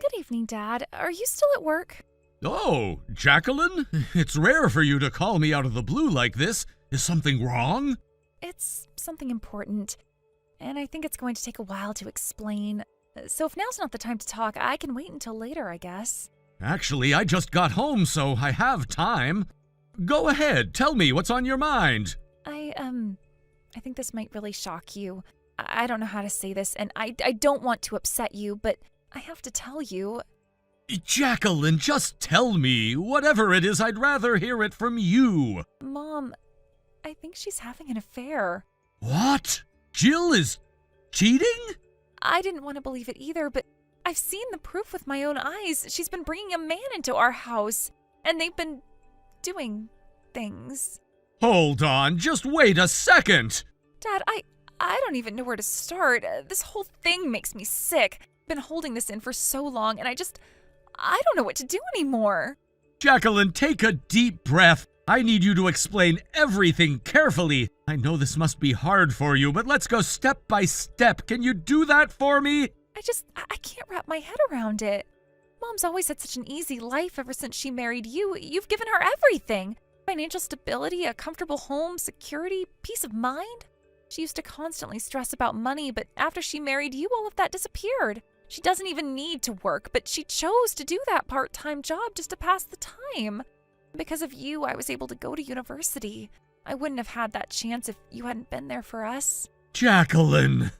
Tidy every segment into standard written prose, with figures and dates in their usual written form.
Good evening, Dad. Are you still at work? Oh, Jacqueline? It's rare for you to call me out of the blue like this. Is something wrong? It's something important, and I think it's going to take a while to explain. So if now's not the time to talk, I can wait until later, I guess. Actually, I just got home, so I have time. Go ahead, tell me what's on your mind. I think this might really shock you. I don't know how to say this, and I don't want to upset you, but I have to tell you. Jacqueline, just tell me. Whatever it is, I'd rather hear it from you. Mom, I think she's having an affair. What? Jill is cheating? I didn't want to believe it either, but I've seen the proof with my own eyes. She's been bringing a man into our house, and they've been doing things. Hold on, just wait a second. Dad, I don't even know where to start. This whole thing makes me sick. I've been holding this in for so long, and I don't know what to do anymore. Jacqueline, take a deep breath. I need you to explain everything carefully. I know this must be hard for you, but let's go step by step. Can you do that for me? I can't wrap my head around it. Mom's always had such an easy life ever since she married you. You've given her everything. Financial stability, a comfortable home, security, peace of mind. She used to constantly stress about money, but after she married you, all of that disappeared. She doesn't even need to work, but she chose to do that part-time job just to pass the time. Because of you, I was able to go to university. I wouldn't have had that chance if you hadn't been there for us. Jacqueline!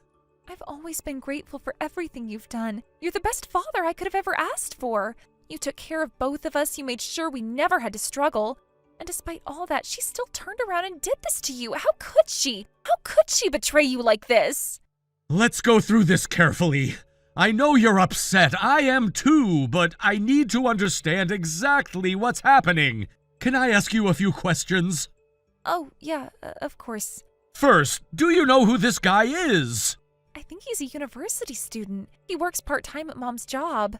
I've always been grateful for everything you've done. You're the best father I could have ever asked for. You took care of both of us. You made sure we never had to struggle. And despite all that, she still turned around and did this to you. How could she? How could she betray you like this? Let's go through this carefully. I know you're upset. I am too, but I need to understand exactly what's happening. Can I ask you a few questions? Oh, yeah, of course. First, do you know who this guy is? I think he's a university student. He works part-time at Mom's job.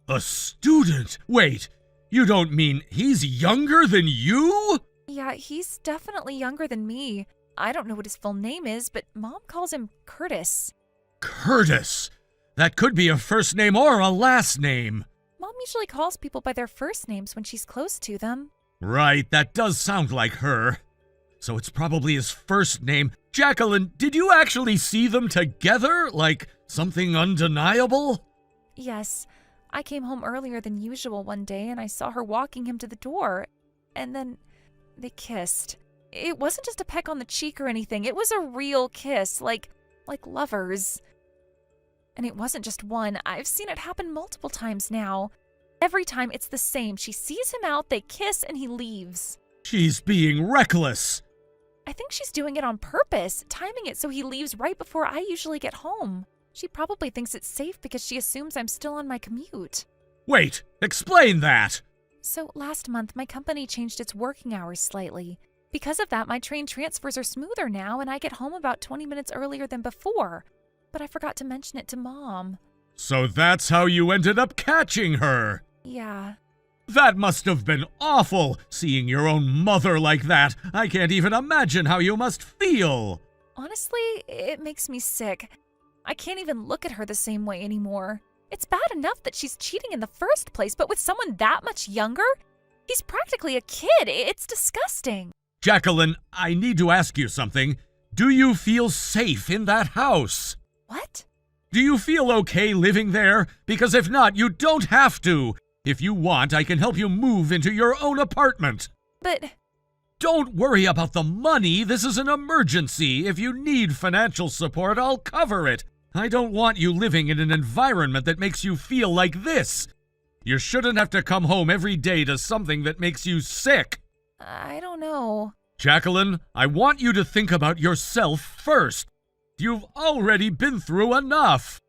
A student? Wait, you don't mean he's younger than you? Yeah, he's definitely younger than me. I don't know what his full name is, but Mom calls him Curtis. Curtis? That could be a first name or a last name. Mom usually calls people by their first names when she's close to them. Right, that does sound like her. So it's probably his first name. Jacqueline, did you actually see them together? Like something undeniable? Yes. I came home earlier than usual one day and I saw her walking him to the door. And then they kissed. It wasn't just a peck on the cheek or anything. It was a real kiss, like lovers. And it wasn't just one. I've seen it happen multiple times now. Every time it's the same. She sees him out, they kiss, and he leaves. She's being reckless. I think she's doing it on purpose, timing it so he leaves right before I usually get home. She probably thinks it's safe because she assumes I'm still on my commute. Wait, explain that. So last month, my company changed its working hours slightly. Because of that, my train transfers are smoother now, and I get home about 20 minutes earlier than before. But I forgot to mention it to Mom. So that's how you ended up catching her. Yeah. That must have been awful, seeing your own mother like that. I can't even imagine how you must feel. Honestly, it makes me sick. I can't even look at her the same way anymore. It's bad enough that she's cheating in the first place, but with someone that much younger? He's practically a kid. It's disgusting. Jacqueline, I need to ask you something. Do you feel safe in that house? What? Do you feel okay living there? Because if not, you don't have to. If you want, I can help you move into your own apartment. But... Don't worry about the money. This is an emergency. If you need financial support, I'll cover it. I don't want you living in an environment that makes you feel like this. You shouldn't have to come home every day to something that makes you sick. I don't know. Jacqueline, I want you to think about yourself first. You've already been through enough.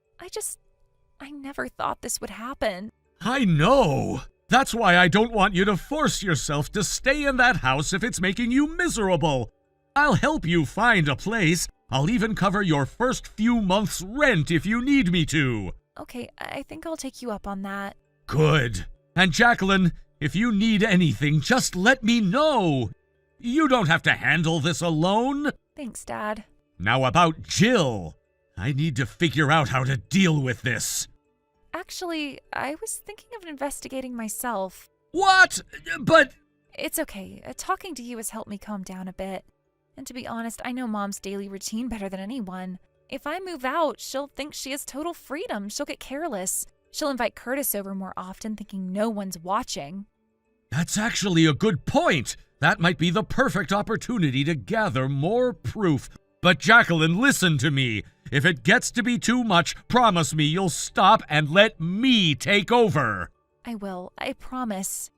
I never thought this would happen. I know. That's why I don't want you to force yourself to stay in that house if it's making you miserable. I'll help you find a place. I'll even cover your first few months' rent if you need me to. Okay, I think I'll take you up on that. Good. And Jacqueline, if you need anything, just let me know. You don't have to handle this alone. Thanks, Dad. Now about Jill. I need to figure out how to deal with this. Actually, I was thinking of investigating myself. What? But... It's okay. Talking to you has helped me calm down a bit. And to be honest, I know Mom's daily routine better than anyone. If I move out, she'll think she has total freedom. She'll get careless. She'll invite Curtis over more often, thinking no one's watching. That's actually a good point. That might be the perfect opportunity to gather more proof. But Jacqueline, listen to me. If it gets to be too much, promise me you'll stop and let me take over. I will. I promise.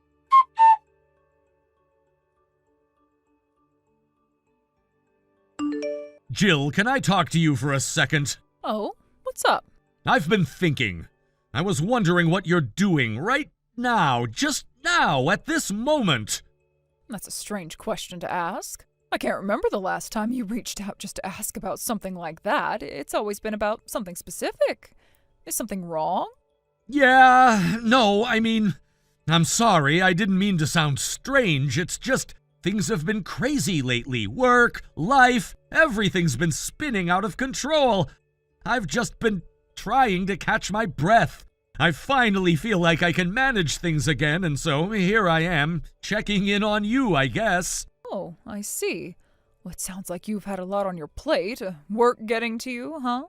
Jill, can I talk to you for a second? Oh, what's up? I've been thinking. I was wondering what you're doing right now, just now, at this moment. That's a strange question to ask. I can't remember the last time you reached out just to ask about something like that. It's always been about something specific. Is something wrong? Yeah, no, I mean, I'm sorry, I didn't mean to sound strange. It's just things have been crazy lately. Work, life, everything's been spinning out of control. I've just been trying to catch my breath. I finally feel like I can manage things again, and so here I am, checking in on you, I guess. Oh, I see. Well, it sounds like you've had a lot on your plate. Work getting to you, huh?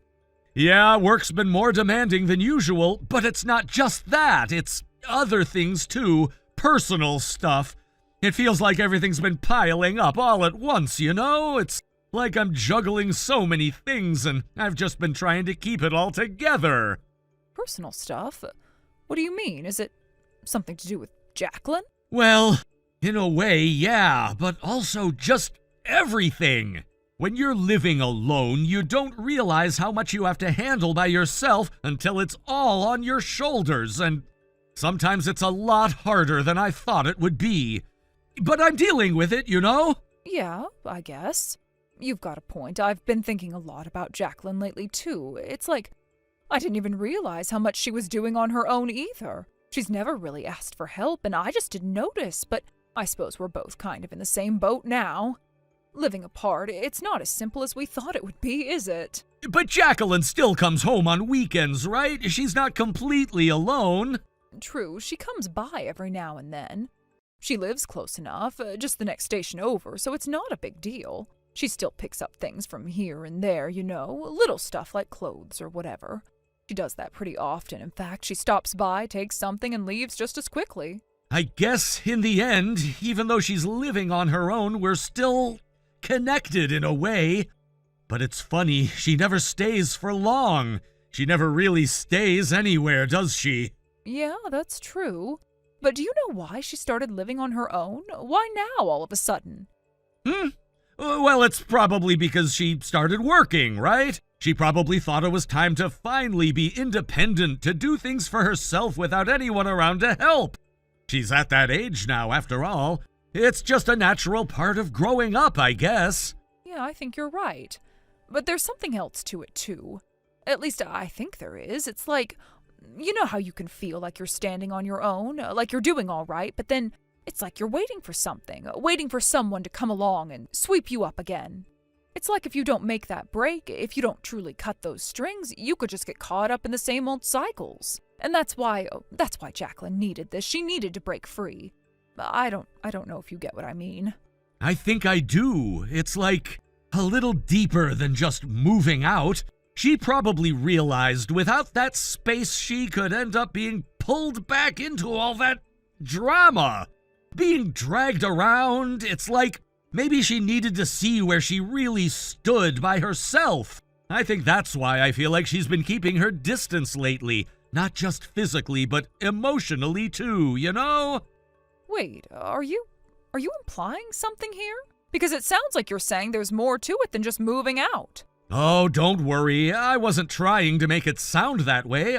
Yeah, work's been more demanding than usual, but it's not just that. It's other things too, personal stuff. It feels like everything's been piling up all at once, you know? It's like I'm juggling so many things, and I've just been trying to keep it all together. Personal stuff? What do you mean? Is it something to do with Jacqueline? Well, in a way, yeah, but also just everything. When you're living alone, you don't realize how much you have to handle by yourself until it's all on your shoulders, and sometimes it's a lot harder than I thought it would be. But I'm dealing with it, you know? Yeah, I guess. You've got a point. I've been thinking a lot about Jacqueline lately, too. It's like I didn't even realize how much she was doing on her own either. She's never really asked for help, and I just didn't notice, but I suppose we're both kind of in the same boat now. Living apart, it's not as simple as we thought it would be, is it? But Jacqueline still comes home on weekends, right? She's not completely alone. True, she comes by every now and then. She lives close enough, just the next station over, so it's not a big deal. She still picks up things from here and there, you know, little stuff like clothes or whatever. She does that pretty often. In fact, she stops by, takes something, and leaves just as quickly. I guess in the end, even though she's living on her own, we're still connected in a way. But it's funny, she never stays for long. She never really stays anywhere, does she? Yeah, that's true. But do you know why she started living on her own? Why now, all of a sudden? Well, it's probably because she started working, right? She probably thought it was time to finally be independent, to do things for herself without anyone around to help. She's at that age now, after all. It's just a natural part of growing up, I guess. Yeah, I think you're right. But there's something else to it, too. At least I think there is. It's like, you know how you can feel like you're standing on your own, like you're doing all right, but then it's like you're waiting for something, waiting for someone to come along and sweep you up again. It's like if you don't make that break, if you don't truly cut those strings, you could just get caught up in the same old cycles. And that's why Jacqueline needed this. She needed to break free. I don't know if you get what I mean. I think I do. It's like a little deeper than just moving out. She probably realized without that space she could end up being pulled back into all that drama. Being dragged around, it's like maybe she needed to see where she really stood by herself. I think that's why I feel like she's been keeping her distance lately. Not just physically, but emotionally too, you know? Wait, are you implying something here? Because it sounds like you're saying there's more to it than just moving out. Oh, don't worry. I wasn't trying to make it sound that way.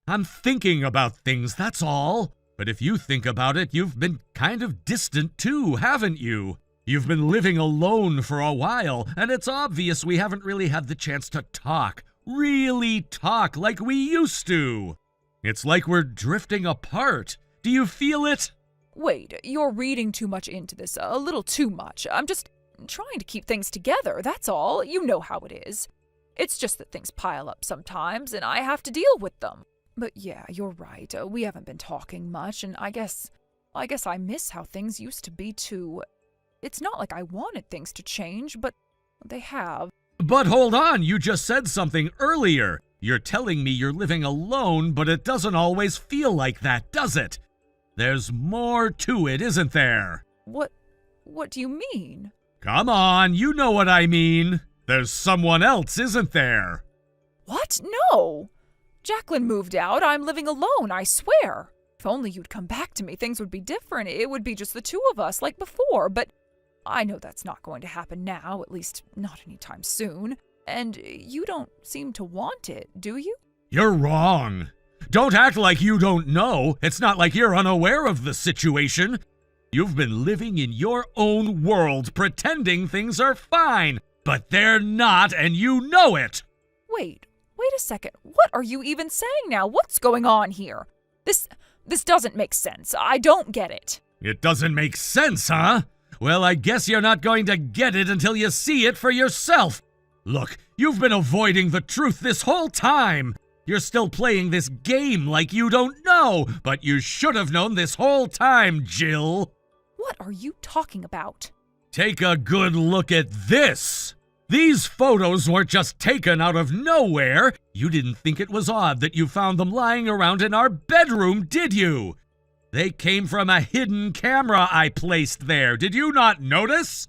I'm thinking about things, that's all. But if you think about it, you've been kind of distant too, haven't you? You've been living alone for a while, and it's obvious we haven't really had the chance to talk. Really talk like we used to. It's like we're drifting apart. Do you feel it? Wait, you're reading too much into this, a little too much. I'm just trying to keep things together, that's all. You know how it is. It's just that things pile up sometimes, and I have to deal with them. But yeah, you're right. We haven't been talking much, and I guess I miss how things used to be too. It's not like I wanted things to change, but they have. But hold on, you just said something earlier. You're telling me you're living alone, but it doesn't always feel like that, does it? There's more to it, isn't there? What do you mean? Come on, you know what I mean. There's someone else, isn't there? What? No! Jacqueline moved out. I'm living alone, I swear. If only you'd come back to me, things would be different. It would be just the two of us, like before, but I know that's not going to happen now, at least not anytime soon. And you don't seem to want it, do you? You're wrong. Don't act like you don't know. It's not like you're unaware of the situation. You've been living in your own world, pretending things are fine, but they're not, and you know it. Wait a second. What are you even saying now? What's going on here? This doesn't make sense. I don't get it. It doesn't make sense, huh? Well, I guess you're not going to get it until you see it for yourself. Look, you've been avoiding the truth this whole time. You're still playing this game like you don't know, but you should have known this whole time, Jill. What are you talking about? Take a good look at this. These photos weren't just taken out of nowhere. You didn't think it was odd that you found them lying around in our bedroom, did you? They came from a hidden camera I placed there. Did you not notice?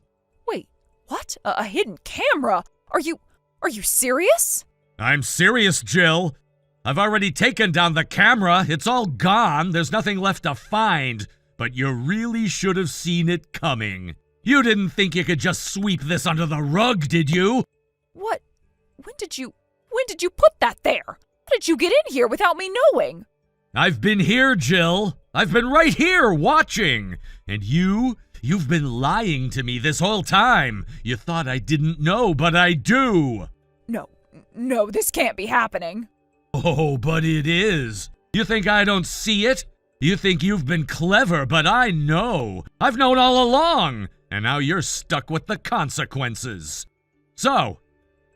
Wait, what? A hidden camera? Are you serious? I'm serious, Jill. I've already taken down the camera. It's all gone. There's nothing left to find. But you really should have seen it coming. You didn't think you could just sweep this under the rug, did you? What? When did you put that there? How did you get in here without me knowing? I've been here, Jill. I've been right here watching. And you've been lying to me this whole time. You thought I didn't know, but I do. No, this can't be happening. Oh, but it is. You think I don't see it? You think you've been clever, but I know. I've known all along. And now you're stuck with the consequences. So,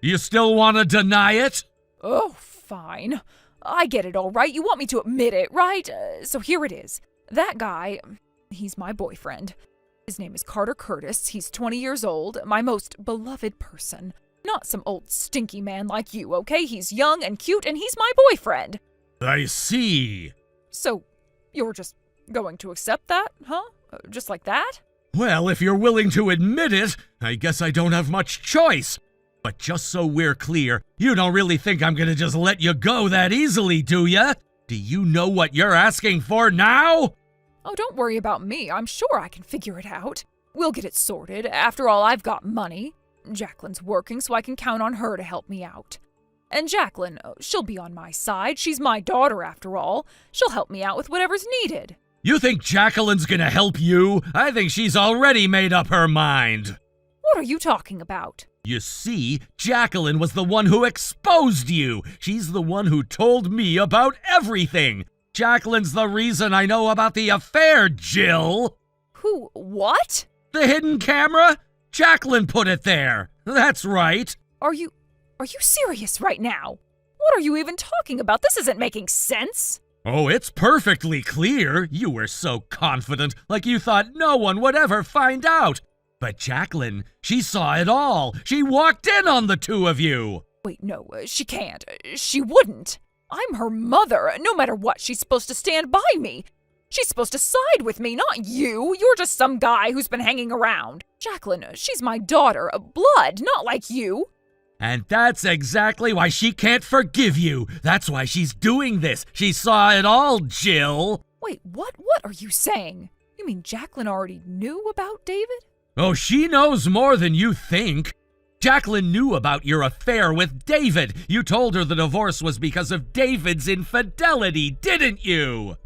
you still want to deny it? Oh, fine. I get it all right. You want me to admit it, right? So here it is. That guy, he's my boyfriend. His name is Carter Curtis. He's 20 years old, my most beloved person. Not some old stinky man like you, okay? He's young and cute, and he's my boyfriend. I see. So, you're just going to accept that, huh? Just like that? Well, if you're willing to admit it, I guess I don't have much choice. But just so we're clear, you don't really think I'm gonna just let you go that easily, do ya? Do you know what you're asking for now? Oh, don't worry about me. I'm sure I can figure it out. We'll get it sorted. After all, I've got money. Jacqueline's working, so I can count on her to help me out. And Jacqueline, she'll be on my side. She's my daughter, after all. She'll help me out with whatever's needed. You think Jacqueline's gonna help you? I think she's already made up her mind. What are you talking about? You see, Jacqueline was the one who exposed you. She's the one who told me about everything. Jacqueline's the reason I know about the affair, Jill. What? The hidden camera? Jacqueline put it there. That's right. Are you serious right now? What are you even talking about? This isn't making sense. Oh, it's perfectly clear. You were so confident, like you thought no one would ever find out. But Jacqueline, she saw it all. She walked in on the two of you. Wait, no, she can't. She wouldn't. I'm her mother. No matter what, she's supposed to stand by me. She's supposed to side with me, not you. You're just some guy who's been hanging around. Jacqueline, she's my daughter, blood, not like you. And that's exactly why she can't forgive you. That's why she's doing this. She saw it all, Jill. Wait, what? What are you saying? You mean Jacqueline already knew about David? Oh, she knows more than you think. Jacqueline knew about your affair with David. You told her the divorce was because of David's infidelity, didn't you?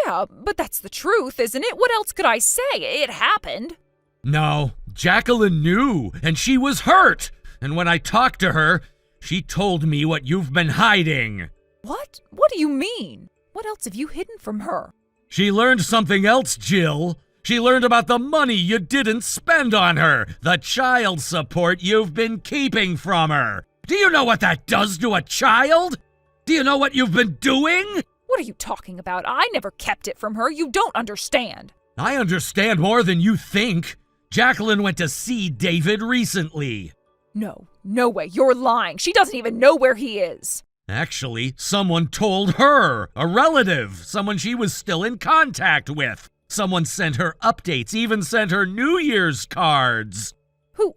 Yeah, but that's the truth, isn't it? What else could I say? It happened. No, Jacqueline knew, and she was hurt. And when I talked to her, she told me what you've been hiding. What? What do you mean? What else have you hidden from her? She learned something else, Jill. She learned about the money you didn't spend on her, the child support you've been keeping from her. Do you know what that does to a child? Do you know what you've been doing? What are you talking about? I never kept it from her. You don't understand. I understand more than you think. Jacqueline went to see David recently. No, no way. You're lying. She doesn't even know where he is. Actually, someone told her, a relative, someone she was still in contact with. Someone sent her updates, even sent her New Year's cards. Who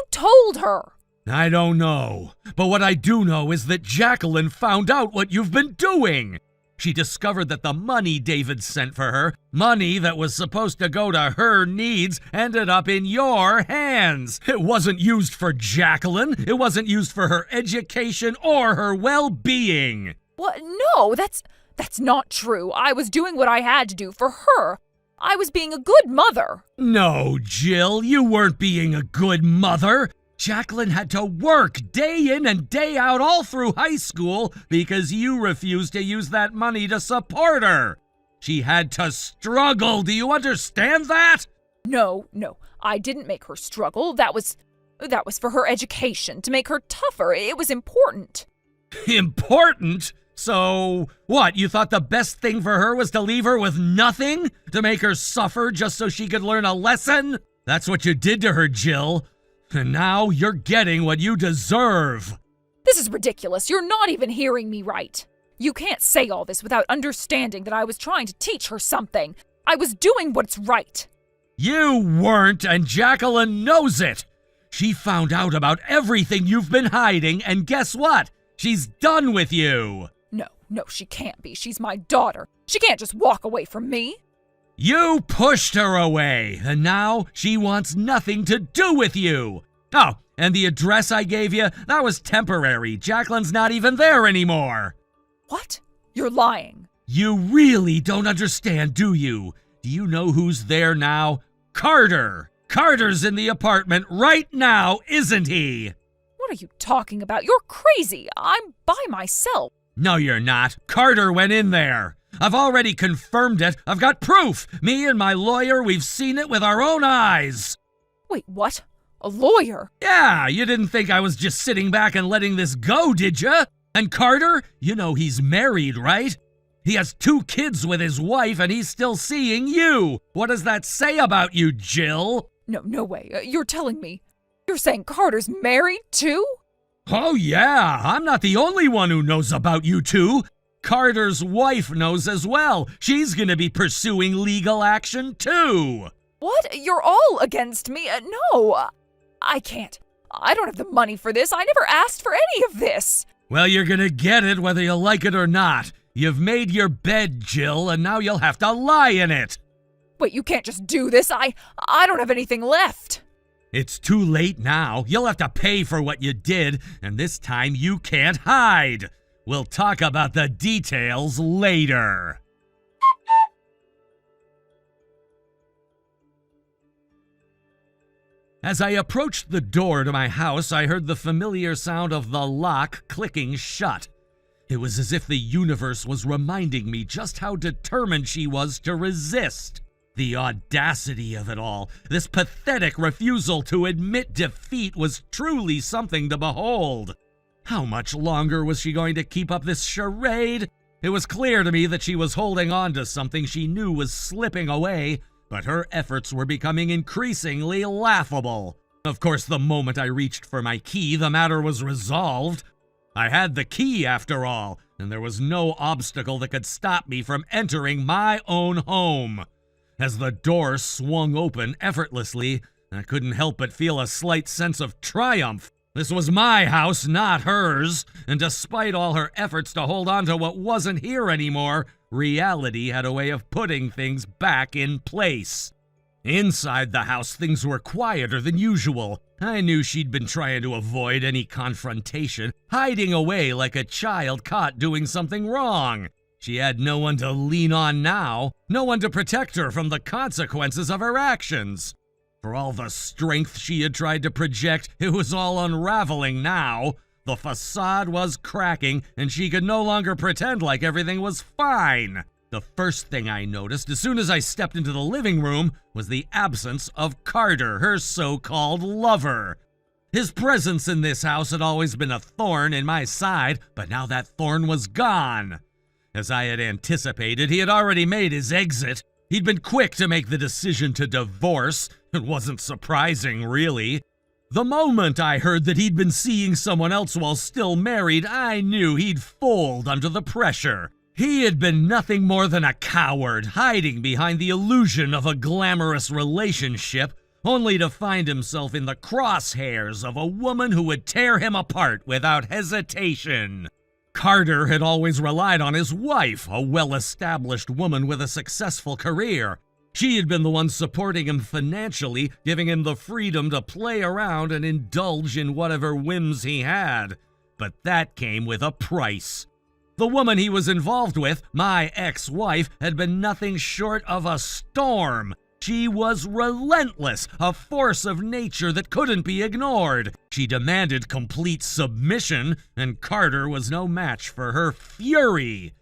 told her? I don't know, but what I do know is that Jacqueline found out what you've been doing. She discovered that the money David sent for her, money that was supposed to go to her needs, ended up in your hands. It wasn't used for Jacqueline. It wasn't used for her education or her well-being. What? No, that's not true. I was doing what I had to do for her. I was being a good mother. No, Jill, you weren't being a good mother. Jacqueline had to work day in and day out all through high school because you refused to use that money to support her. She had to struggle. Do you understand that? No, I didn't make her struggle. That was for her education, to make her tougher. It was important. Important? So, what, you thought the best thing for her was to leave her with nothing? To make her suffer just so she could learn a lesson? That's what you did to her, Jill. And now you're getting what you deserve. This is ridiculous. You're not even hearing me right. You can't say all this without understanding that I was trying to teach her something. I was doing what's right. You weren't, and Jacqueline knows it. She found out about everything you've been hiding, and guess what? She's done with you. No, she can't be. She's my daughter. She can't just walk away from me. You pushed her away, and now she wants nothing to do with you. Oh, and the address I gave you, that was temporary. Jacqueline's not even there anymore. What? You're lying. You really don't understand, do you? Do you know who's there now? Carter. Carter's in the apartment right now, isn't he? What are you talking about? You're crazy. I'm by myself. No, you're not. Carter went in there. I've already confirmed it. I've got proof. Me and my lawyer, we've seen it with our own eyes. Wait, what? A lawyer? Yeah, you didn't think I was just sitting back and letting this go, did you? And Carter, you know he's married, right? He has 2 kids with his wife and he's still seeing you. What does that say about you, Jill? No way. You're telling me. You're saying Carter's married too? Oh yeah, I'm not the only one who knows about you two. Carter's wife knows as well. She's gonna be pursuing legal action too. What? You're all against me? No, I can't. I don't have the money for this. I never asked for any of this. Well, you're gonna get it whether you like it or not. You've made your bed, Jill, and now you'll have to lie in it. Wait, you can't just do this. I don't have anything left. It's too late now. You'll have to pay for what you did, and this time you can't hide. We'll talk about the details later. As I approached the door to my house, I heard the familiar sound of the lock clicking shut. It was as if the universe was reminding me just how determined she was to resist. The audacity of it all, this pathetic refusal to admit defeat, was truly something to behold. How much longer was she going to keep up this charade? It was clear to me that she was holding on to something she knew was slipping away, but her efforts were becoming increasingly laughable. Of course, the moment I reached for my key, the matter was resolved. I had the key, after all, and there was no obstacle that could stop me from entering my own home. As the door swung open effortlessly, I couldn't help but feel a slight sense of triumph. This was my house, not hers, and despite all her efforts to hold on to what wasn't here anymore, reality had a way of putting things back in place. Inside the house, things were quieter than usual. I knew she'd been trying to avoid any confrontation, hiding away like a child caught doing something wrong. She had no one to lean on now, no one to protect her from the consequences of her actions. For all the strength she had tried to project, it was all unraveling now. The facade was cracking, and she could no longer pretend like everything was fine. The first thing I noticed as soon as I stepped into the living room was the absence of Carter, her so-called lover. His presence in this house had always been a thorn in my side, but now that thorn was gone. As I had anticipated, he had already made his exit. He'd been quick to make the decision to divorce. It wasn't surprising, really. The moment I heard that he'd been seeing someone else while still married, I knew he'd fold under the pressure. He had been nothing more than a coward, hiding behind the illusion of a glamorous relationship, only to find himself in the crosshairs of a woman who would tear him apart without hesitation. Carter had always relied on his wife, a well-established woman with a successful career. She had been the one supporting him financially, giving him the freedom to play around and indulge in whatever whims he had. But that came with a price. The woman he was involved with, my ex-wife, had been nothing short of a storm. She was relentless, a force of nature that couldn't be ignored. She demanded complete submission, and Carter was no match for her fury.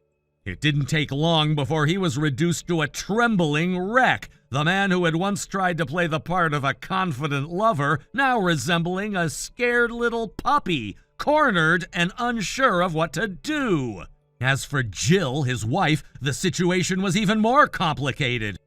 It didn't take long before he was reduced to a trembling wreck, the man who had once tried to play the part of a confident lover, now resembling a scared little puppy, cornered and unsure of what to do. As for Jill, his wife, the situation was even more complicated.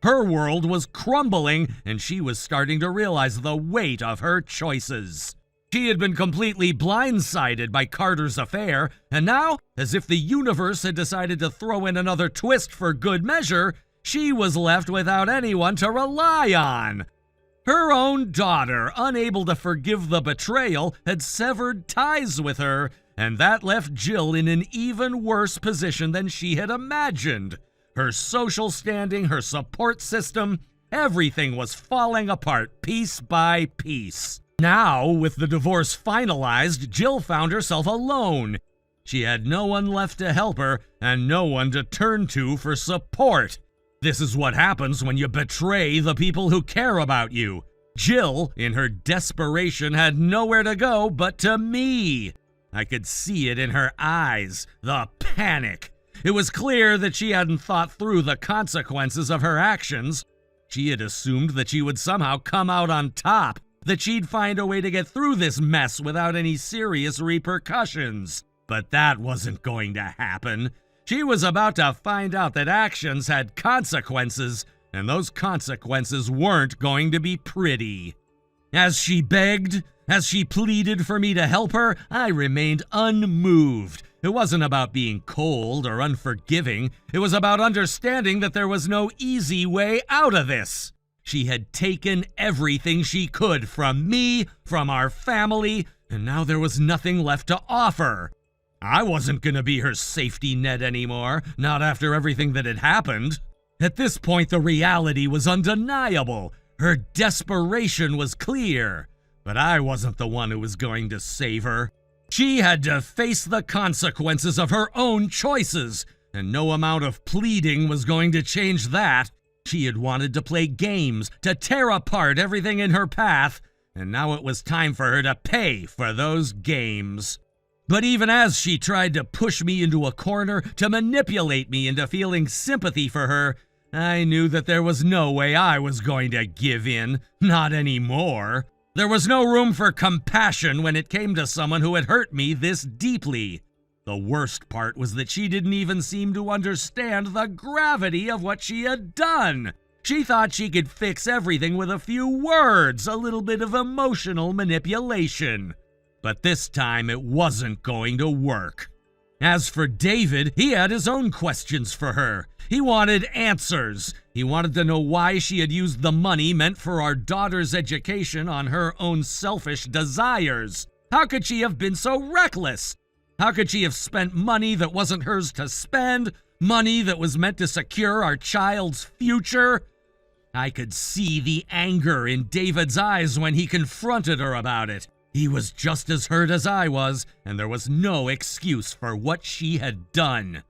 Her world was crumbling, and she was starting to realize the weight of her choices. She had been completely blindsided by Carter's affair, and now, as if the universe had decided to throw in another twist for good measure, she was left without anyone to rely on. Her own daughter, unable to forgive the betrayal, had severed ties with her, and that left Jill in an even worse position than she had imagined. Her social standing, her support system, everything was falling apart piece by piece. Now, with the divorce finalized, Jill found herself alone. She had no one left to help her and no one to turn to for support. This is what happens when you betray the people who care about you. Jill, in her desperation, had nowhere to go but to me. I could see it in her eyes, the panic. It was clear that she hadn't thought through the consequences of her actions. She had assumed that she would somehow come out on top, that she'd find a way to get through this mess without any serious repercussions. But that wasn't going to happen. She was about to find out that actions had consequences, and those consequences weren't going to be pretty. As she begged, as she pleaded for me to help her, I remained unmoved. It wasn't about being cold or unforgiving. It was about understanding that there was no easy way out of this. She had taken everything she could from me, from our family, and now there was nothing left to offer. I wasn't going to be her safety net anymore, not after everything that had happened. At this point, the reality was undeniable. Her desperation was clear, but I wasn't the one who was going to save her. She had to face the consequences of her own choices, and no amount of pleading was going to change that. She had wanted to play games, to tear apart everything in her path, and now it was time for her to pay for those games. But even as she tried to push me into a corner, to manipulate me into feeling sympathy for her, I knew that there was no way I was going to give in, not anymore. There was no room for compassion when it came to someone who had hurt me this deeply. The worst part was that she didn't even seem to understand the gravity of what she had done. She thought she could fix everything with a few words, a little bit of emotional manipulation. But this time it wasn't going to work. As for David, he had his own questions for her. He wanted answers. He wanted to know why she had used the money meant for our daughter's education on her own selfish desires. How could she have been so reckless? How could she have spent money that wasn't hers to spend? Money that was meant to secure our child's future? I could see the anger in David's eyes when he confronted her about it. He was just as hurt as I was, and there was no excuse for what she had done.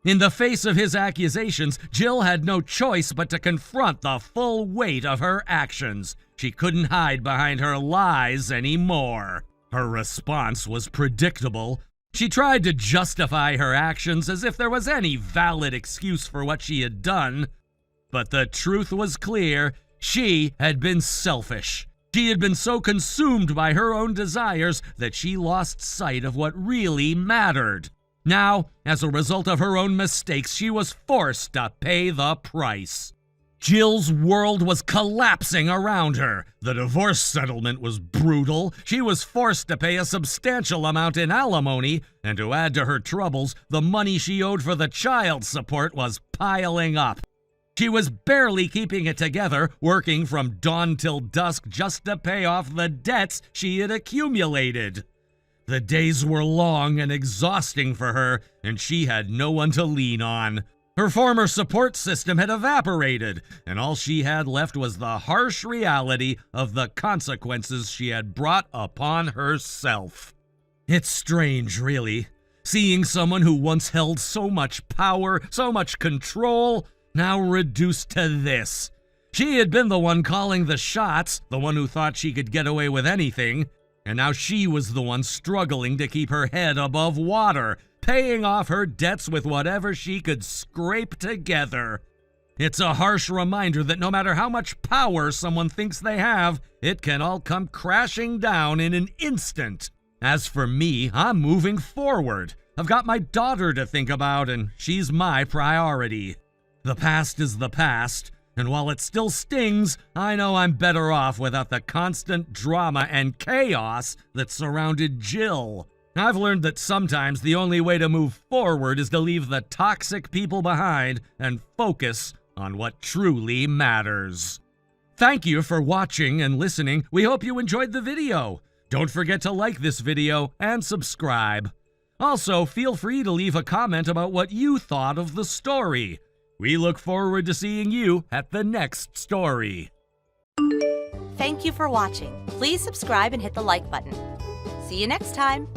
In the face of his accusations, Jill had no choice but to confront the full weight of her actions. She couldn't hide behind her lies anymore. Her response was predictable. She tried to justify her actions as if there was any valid excuse for what she had done. But the truth was clear. She had been selfish. She had been so consumed by her own desires that she lost sight of what really mattered. Now, as a result of her own mistakes, she was forced to pay the price. Jill's world was collapsing around her. The divorce settlement was brutal. She was forced to pay a substantial amount in alimony, and to add to her troubles, the money she owed for the child support was piling up. She was barely keeping it together, working from dawn till dusk just to pay off the debts she had accumulated. The days were long and exhausting for her, and she had no one to lean on. Her former support system had evaporated, and all she had left was the harsh reality of the consequences she had brought upon herself. It's strange, really, seeing someone who once held so much power, so much control, now reduced to this. She had been the one calling the shots, the one who thought she could get away with anything, and now she was the one struggling to keep her head above water, paying off her debts with whatever she could scrape together. It's a harsh reminder that no matter how much power someone thinks they have, it can all come crashing down in an instant. As for me, I'm moving forward. I've got my daughter to think about, and she's my priority. The past is the past, and while it still stings, I know I'm better off without the constant drama and chaos that surrounded Jill. I've learned that sometimes the only way to move forward is to leave the toxic people behind and focus on what truly matters. Thank you for watching and listening. We hope you enjoyed the video. Don't forget to like this video and subscribe. Also, feel free to leave a comment about what you thought of the story. We look forward to seeing you at the next story. Thank you for watching. Please subscribe and hit the like button. See you next time.